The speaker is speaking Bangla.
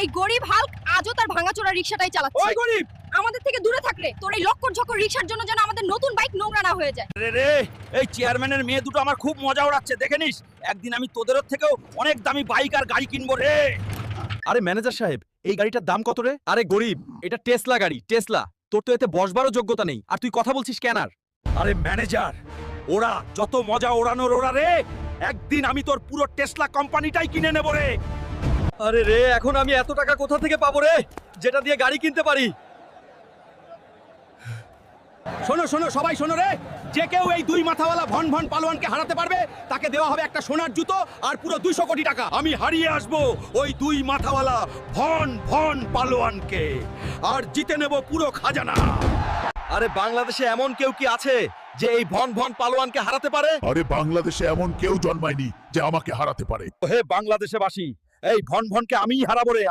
এই গরিব হাল্ক আজও তার ভাঙাচোরা রিকশাটাই চালাচ্ছে। ওই গরিব, আমাদের থেকে দূরে থাকলে তোর এই লক্কর ঝক্কর রিকশার জন্য যেন আমাদের নতুন বাইক নোংরা না হয়ে যায়। রে রে, এই চেয়ারম্যানের মেয়ে দুটো আমার খুব মজা ওড়াচ্ছে, দেখে নিস একদিন আমি তোদের থেকেও অনেক দামি বাইক আর গাড়ি কিনবো রে। আরে ম্যানেজার সাহেব, এই গাড়িটার দাম কত রে? আরে গরিব, এটা টেসলা গাড়ি, টেসলা। তোর তো এতে বসবারও যোগ্যতা নেই, আর তুই কথা বলছিস কেনার। আরে ম্যানেজার, ওরা যত মজা ওড়ানোর ওরা রে, একদিন আমি তোর পুরো টেসলা কোম্পানিটাই কিনে নেব রে। আরে রে, এখন আমি এত টাকা কোথা থেকে পাবো রে, যেটা দিয়ে গাড়ি কিনতে পারি? শোনো শোনো সবাই শোনো রে, যে কেউ এই দুই মাথাওয়ালা ভন ভন পালোয়ানকে হারাতে পারবে তাকে দেওয়া হবে একটা সোনার জুতো আর পুরো 200 কোটি টাকা। আমি হারিয়ে আসবো ওই দুই মাথাওয়ালা ভন ভন পালোয়ানকে আর জিতে নেব পুরো খাজানা। আরে বাংলাদেশে এমন কেউ কি আছে যে এই ভন ভন পালোয়ানকে হারাতে পারে? আরে বাংলাদেশে এমন কেউ জন্মায়নি যে আমাকে হারাতে পারে। হে বাংলাদেশবাসী, এই ভন ভনকে আমিই হারাবো রে।